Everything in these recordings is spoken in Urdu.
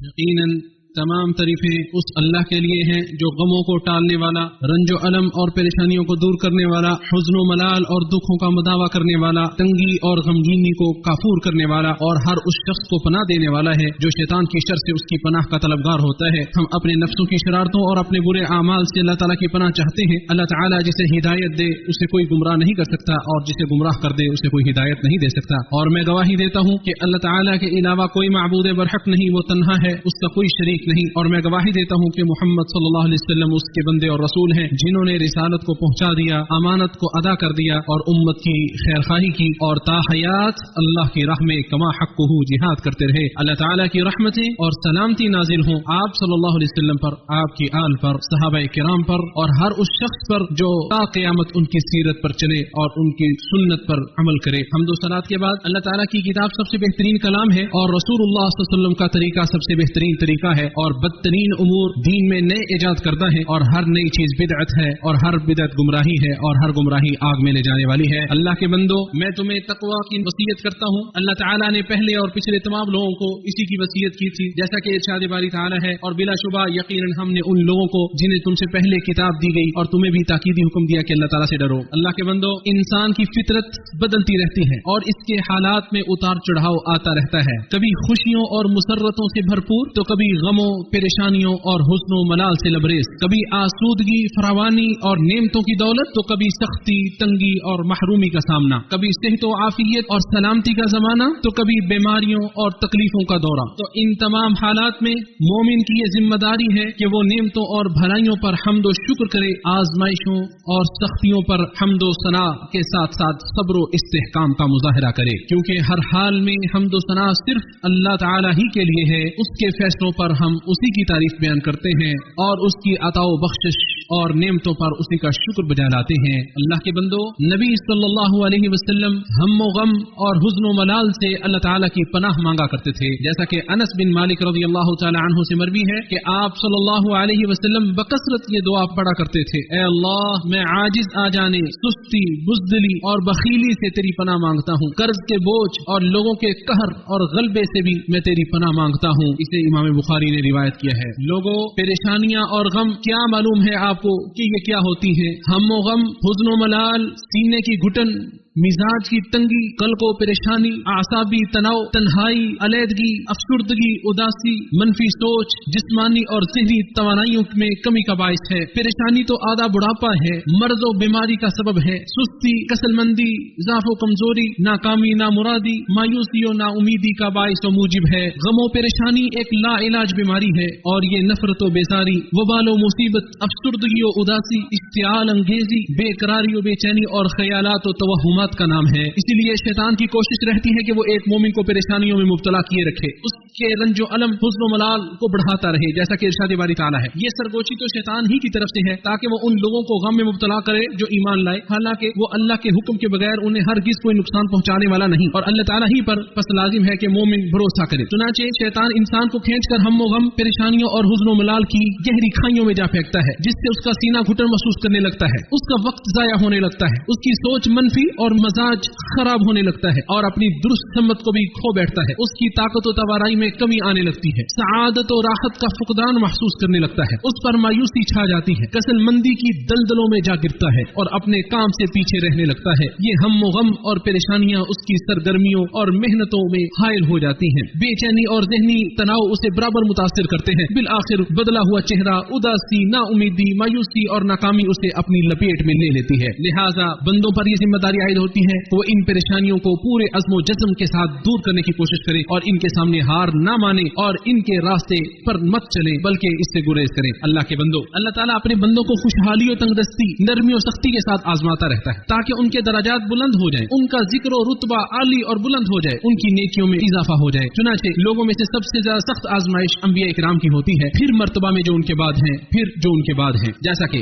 یقیناً تمام تعریفیں اس اللہ کے لیے ہیں جو غموں کو ٹالنے والا، رنج و الم اور پریشانیوں کو دور کرنے والا، حزن و ملال اور دکھوں کا مداوع کرنے والا، تنگی اور غمگینی کو کافور کرنے والا، اور ہر اس شخص کو پناہ دینے والا ہے جو شیطان کی شر سے اس کی پناہ کا طلبگار ہوتا ہے۔ ہم اپنے نفسوں کی شرارتوں اور اپنے برے اعمال سے اللہ تعالیٰ کی پناہ چاہتے ہیں۔ اللہ تعالیٰ جسے ہدایت دے اسے کوئی گمراہ نہیں کر سکتا، اور جسے گمراہ کر دے اسے کوئی ہدایت نہیں دے سکتا۔ اور میں گواہی دیتا ہوں کہ اللہ تعالیٰ کے علاوہ کوئی معبود برحق نہیں، وہ تنہا ہے، اس کا کوئی شریک نہیں۔ اور میں گواہی دیتا ہوں کہ محمد صلی اللہ علیہ وسلم اس کے بندے اور رسول ہیں جنہوں نے رسالت کو پہنچا دیا، امانت کو ادا کر دیا، اور امت کی خیرخواہی کی، اور تا حیات اللہ کی راہ میں کما حقہ جہاد کرتے رہے۔ اللہ تعالیٰ کی رحمتیں اور سلامتی نازل ہوں آپ صلی اللہ علیہ وسلم پر، آپ کی آل پر، صحابہ کرام پر، اور ہر اس شخص پر جو تا قیامت ان کی سیرت پر چلے اور ان کی سنت پر عمل کرے۔ حمد و صلات کے بعد اللہ تعالیٰ کی کتاب سب سے بہترین کلام ہے، اور رسول اللہ صلی اللہ علیہ وسلم کا طریقہ سب سے بہترین طریقہ ہے، اور بدترین امور دین میں نئے ایجاد کرتا ہے، اور ہر نئی چیز بدعت ہے، اور ہر بدعت گمراہی ہے، اور ہر گمراہی آگ میں لے جانے والی ہے۔ اللہ کے بندو، میں تمہیں تقوی کی وصیت کرتا ہوں۔ اللہ تعالیٰ نے پہلے اور پچھلے تمام لوگوں کو اسی کی وصیت کی تھی، جیسا کہ ارشاد باری تعالیٰ ہے، اور بلا شبہ یقیناً ہم نے ان لوگوں کو جنہیں تم سے پہلے کتاب دی گئی اور تمہیں بھی تاکیدی حکم دیا کہ اللہ تعالیٰ سے ڈرو۔ اللہ کے بندو، انسان کی فطرت بدلتی رہتی ہے، اور اس کے حالات میں اتار چڑھاؤ آتا رہتا ہے، کبھی خوشیوں اور مسرتوں سے بھرپور تو کبھی غموں، پریشانیوں اور حزن و ملال سے لبریز، کبھی آسودگی، فراوانی اور نعمتوں کی دولت تو کبھی سختی، تنگی اور محرومی کا سامنا، کبھی صحت و عافیت اور سلامتی کا زمانہ تو کبھی بیماریوں اور تکلیفوں کا دورہ۔ تو ان تمام حالات میں مومن کی یہ ذمہ داری ہے کہ وہ نعمتوں اور بھلائیوں پر حمد و شکر کرے، آزمائشوں اور سختیوں پر حمد و ثنا کے ساتھ ساتھ صبر و استحکام کا مظاہرہ کرے، کیونکہ ہر حال میں حمد و ثنا صرف اللہ تعالیٰ ہی کے لیے ہے۔ اس کے فیصلوں پر ہم اسی کی تعریف بیان کرتے ہیں اور اس کی عطا و بخشش اور نعمتوں پر اسی کا شکر بجا لاتے ہیں۔ اللہ کے بندو، نبی صلی اللہ علیہ وسلم ہم و غم اور حزن و ملال سے اللہ تعالیٰ کی پناہ مانگا کرتے تھے، جیسا کہ انس بن مالک رضی اللہ تعالی عنہ سے مروی ہے کہ آپ صلی اللہ علیہ وسلم بکثرت یہ دعا پڑھا کرتے تھے: اے اللہ، میں عاجز آ جانے، سستی، بزدلی اور بخیلی سے تیری پناہ مانگتا ہوں، قرض کے بوجھ اور لوگوں کے قہر اور غلبے سے بھی میں تیری پناہ مانگتا ہوں۔ اسے امام بخاری نے روایت کیا ہے۔ لوگوں، پریشانیاں اور غم کیا معلوم ہے آپ کو کہ یہ کیا ہوتی ہیں؟ ہم و غم، حزن و ملال، سینے کی گھٹن، مزاج کی تنگی، قلق و پریشانی، اعصابی تناؤ، تنہائی، علیحدگی، افسردگی، اداسی، منفی سوچ، جسمانی اور ذہنی توانائیوں میں کمی کا باعث ہے۔ پریشانی تو آدھا بڑھاپا ہے، مرض و بیماری کا سبب ہے، سستی، کسل مندی، ضعف و کمزوری، ناکامی، نامرادی، مایوسی و نا امیدی کا باعث و موجب ہے۔ غم و پریشانی ایک لا علاج بیماری ہے، اور یہ نفرت و بیزاری، وبال و مصیبت، افسردگی و اداسی، اشتعال انگیزی، بے قراری و بے چینی اور خیالات و توہمات کا نام ہے۔ اسی لیے شیطان کی کوشش رہتی ہے کہ وہ ایک مومن کو پریشانیوں میں مبتلا کیے رکھے، اس کے رنج و الم، حزن و ملال کو بڑھاتا رہے، جیسا کہ ارشاد باری تعالیٰ ہے۔ یہ سرگوشی تو شیطان ہی کی طرف سے ہے تاکہ وہ ان لوگوں کو غم میں مبتلا کرے جو ایمان لائے، حالانکہ وہ اللہ کے حکم کے بغیر انہیں ہرگز کوئی نقصان پہنچانے والا نہیں، اور اللہ تعالیٰ ہی پر پس لازم ہے کہ مومن بھروسہ کرے۔ چنانچہ شیطان انسان کو کھینچ کر ہم و غم، پریشانیوں اور حزن و ملال کی گہری کھائیوں میں جا پھینکتا ہے، جس سے اس کا سینہ گھٹن محسوس کرنے لگتا ہے، اس کا وقت ضائع ہونے لگتا ہے، اس کی سوچ منفی اور مزاج خراب ہونے لگتا ہے، اور اپنی درست سمت کو بھی کھو بیٹھتا ہے، اس کی طاقت و توانائی میں کمی آنے لگتی ہے، سعادت و راحت کا فقدان محسوس کرنے لگتا ہے، اس پر مایوسی چھا جاتی ہے، کسل مندی کی دلدلوں میں جا گرتا ہے، اور اپنے کام سے پیچھے رہنے لگتا ہے۔ یہ ہم و غم اور پریشانیاں اس کی سرگرمیوں اور محنتوں میں حائل ہو جاتی ہیں، بے چینی اور ذہنی تناؤ اسے برابر متاثر کرتے ہیں، بالآخر بدلا ہوا چہرہ، اداسی، نا امیدی، مایوسی اور ناکامی اسے اپنی لپیٹ میں لے لیتی ہے۔ لہٰذا بندوں پر یہ ذمہ داری عائد ہوتی ہے کہ وہ ان پریشانیوں کو پورے عزم و جزم کے ساتھ دور کرنے کی کوشش کرے، اور ان کے سامنے ہار نہ مانے، اور ان کے راستے پر مت چلے بلکہ اس سے گریز کرے۔ اللہ کے بندو، اللہ تعالیٰ اپنے بندوں کو خوشحالی و تنگدستی، نرمی و سختی کے ساتھ آزماتا رہتا ہے تاکہ ان کے درجات بلند ہو جائیں، ان کا ذکر و رتبہ عالی اور بلند ہو جائے، ان کی نیکیوں میں اضافہ ہو جائے۔ چنانچہ لوگوں میں سے سب سے زیادہ سخت آزمائش انبیاء کرام کی ہوتی ہے، پھر مرتبہ میں جو ان کے بعد ہیں، پھر جو ان کے بعد ہیں، جیسا کہ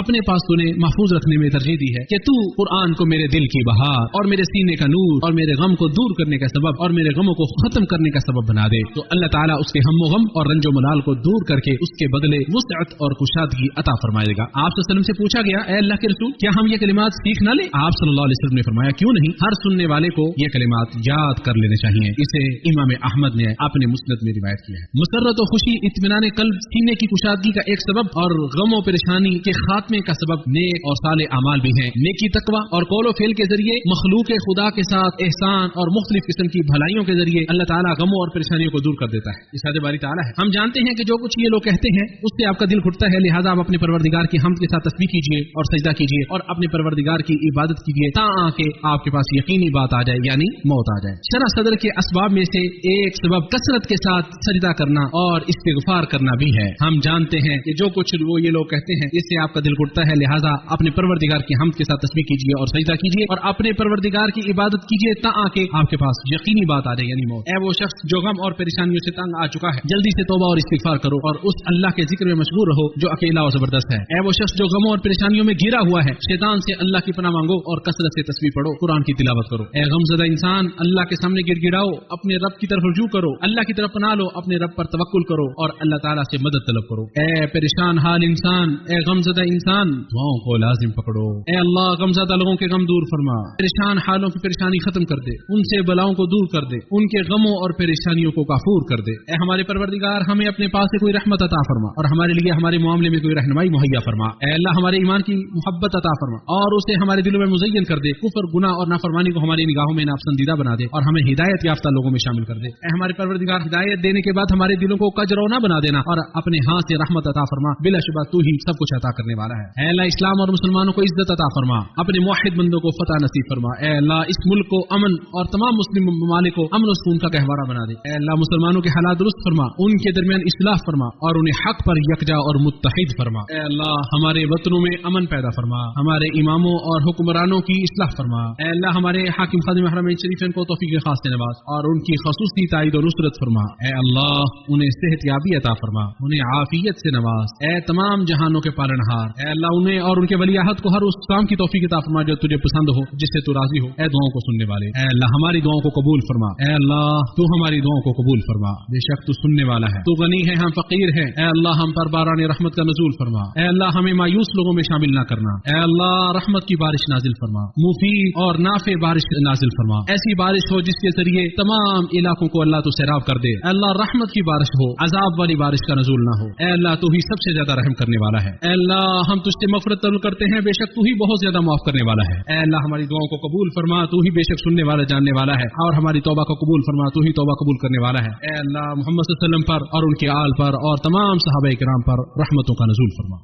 اپنے پاس تو نے محفوظ رکھنے میں ترجیح دی ہے کہ تو قرآن کو میرے دل کی بہار اور میرے سینے کا نور اور میرے غم کو دور کرنے کا سبب اور میرے غموں کو ختم کرنے کا سبب بنا دے، تو اللہ تعالیٰ اس کے ہم و غم اور رنج و ملال کو دور کر کے اس کے بدلے وسعت اور کشادگی عطا فرمائے گا۔ آپ صلی اللہ علیہ وسلم سے پوچھا گیا، اے اللہ کے رسول، کیا ہم یہ کلمات سیکھ نہ لیں؟ آپ صلی اللہ علیہ وسلم نے فرمایا، کیوں نہیں، ہر سننے والے کو یہ کلمات یاد کر لینے چاہیے۔ اسے امام احمد نے اپنے مسند میں روایت کیا ہے۔ مسرت و خوشی، اطمینان قلب، سینے کی کشادگی کا ایک سبب اور غم و پریشانی کے خاتمے کا سبب نیک اور صالح اعمال بھی ہیں۔ نیکی، تقوی اور قول و فعل کے ذریعے مخلوق خدا کے ساتھ احسان اور مختلف قسم کی بھلائیوں کے ذریعے اللہ تعالیٰ غموں اور پریشانیوں کو دور کر دیتا ہے۔ ارشاد باری تعالیٰ ہے، ہم جانتے ہیں کہ جو کچھ یہ لوگ کہتے ہیں اس سے آپ کا دل گھٹتا ہے، لہٰذا آپ اپنے پروردگار کی حمد کے ساتھ تسبیح کیجیے اور سجدہ کیجیے اور اپنے پروردگار کی عبادت کیجیے تاکہ آپ کے پاس یقینی بات آ جائے، یعنی موت آ جائے۔ شرح صدر کے اسباب میں سے ایک سبب کثرت کے ساتھ سجدہ کرنا اور استغفار کرنا بھی ہے۔ ہم جانتے ہیں کہ جو کچھ وہ یہ لوگ کہتے ہیں اس سے آپ کا دل گھٹتا ہے، لہٰذا اپنے پروردگار کی حمد کے ساتھ تسبیح کیجیے اور سجدہ کیجیے اور اپنے پروردگار کی عبادت کیجیے تاکہ آپ کے پاس یقینی بات آ جائے، یعنی موت۔ اے وہ شخص جو غم اور پریشانیوں سے تنگ آ چکا ہے، جلدی سے توبہ اور استغفار کرو اور اس اللہ کے ذکر میں مشغول رہو جو اکیلا اور زبردست ہے۔ اے وہ شخص جو غموں اور پریشانیوں میں گھرا ہوا ہے، شیطان سے اللہ کی پناہ مانگو اور کثرت سے تسبیح پڑھو، قرآن کی تلاوت کرو۔ اے غم زدہ انسان، اللہ کے سامنے گڑ گڑاؤ، اپنے رب کی طرف رجوع کرو، اللہ کی طرف پناہ لو، اپنے رب پر توکل کرو اور اللہ تعالیٰ سے مدد طلب کرو۔ اے پریشان حال انسان، اے غم زدہ انسان، دعاؤں کو لازم پکڑو۔ اے اللہ، غم زدہ لوگوں کے غم دور فرما، پریشان حالوں کی پریشانی ختم کر دے، ان سے بلاؤں کو دور کر دے، ان کے غموں اور پریشانیوں کو غفور کر دے۔ اے ہمارے پروردگار، ہمیں اپنے پاس سے کوئی رحمت عطا فرما اور ہمارے لیے ہمارے معاملے میں کوئی رہنمائی مہیا فرما۔ اے اللہ، ہمارے ایمان کی محبت عطا فرما اور اسے ہمارے دلوں میں مزین کر دے، کفر، گناہ اور نافرمانی کو ہماری نگاہوں میں ناپسندیدہ بنا دے اور ہمیں ہدایت یافتہ لوگوں میں شامل کر دے۔ اے ہمارے پروردگار، ہدایت دینے کے بعد ہمارے دلوں کو کجرونا بنا دینا اور اپنے ہاتھ سے رحمت عطا فرما، بلا شبہ تو ہی سب کچھ عطا کرنے والا ہے۔ اے اللہ، اسلام اور مسلمانوں کو عزت عطا فرما، اپنے موحد بندوں کو فتح نصیب فرما۔ اے اللہ، اس ملک کو امن اور تمام مسلم ممالک کو امن و سکون کا گہوارہ بنا دے۔ اے اللہ، مسلمانوں کے حالات درست فرما، ان کے درمیان اصلاح فرما اور انہیں حق پر یکجا اور متحد فرما۔ اے اللہ، ہمارے وطنوں میں امن پیدا فرما، ہمارے اماموں اور حکمرانوں کی اصلاح فرما۔ اے اللہ، ہمارے حاکم خادم حرمین شریفین کو توفیق خاص سے نواز اور ان کی خصوصی تائید و نصرت فرما۔ اے اللہ، انہیں صحت یابی عطا فرما، انہیں عافیت سے نواز۔ اے تمام جہانوں کے پالنہار، اے اللہ، انہیں اور ان کے ولی عہد کو ہر اس کام کی توفیق عطا فرما جو تجھے پسند ہو، جس سے تو راضی ہو۔ اے دعاؤں کو سننے والے، اے اللہ، ہماری دعاؤں کو قبول فرما۔ اے اللہ، تو ہماری دعاؤں کو قبول فرما، بے شک تو سننے والا ہے، تو غنی ہے، ہم فقیر ہیں۔ اے اللہ، ہم پر باران رحمت کا نزول فرما۔ اے اللہ، ہمیں مایوس لوگوں میں شامل نہ کرنا۔ اے اللہ، رحمت کی بارش نازل فرما، مفید اور نافع بارش نازل فرما، ایسی بارش ہو جس کے ذریعے تمام علاقوں کو اللہ تو سیراب کر دے۔ اے اللہ، رحمت کی بارش ہو، عذاب والی بارش کا نزول نہ ہو۔ اے اللہ، تو ہی سب سے زیادہ رحم کرنے والا ہے۔ اے اللہ، ہم تجھ سے مغفرت طلب کرتے ہیں، بے شک تو ہی بہت زیادہ معاف کرنے والا ہے۔ اے اللہ، ہماری دعاؤں کو قبول فرما، تو ہی بے شک سننے والا، جاننے والا ہے، اور ہماری توبہ کو قبول فرما، تو ہی توبہ قبول کرنے والا ہے۔ اے اللہ، محمد صلی اللہ علیہ وسلم پر اور ان کے آل پر اور تمام صحابہ کرام پر رحمتوں کا نزول فرما۔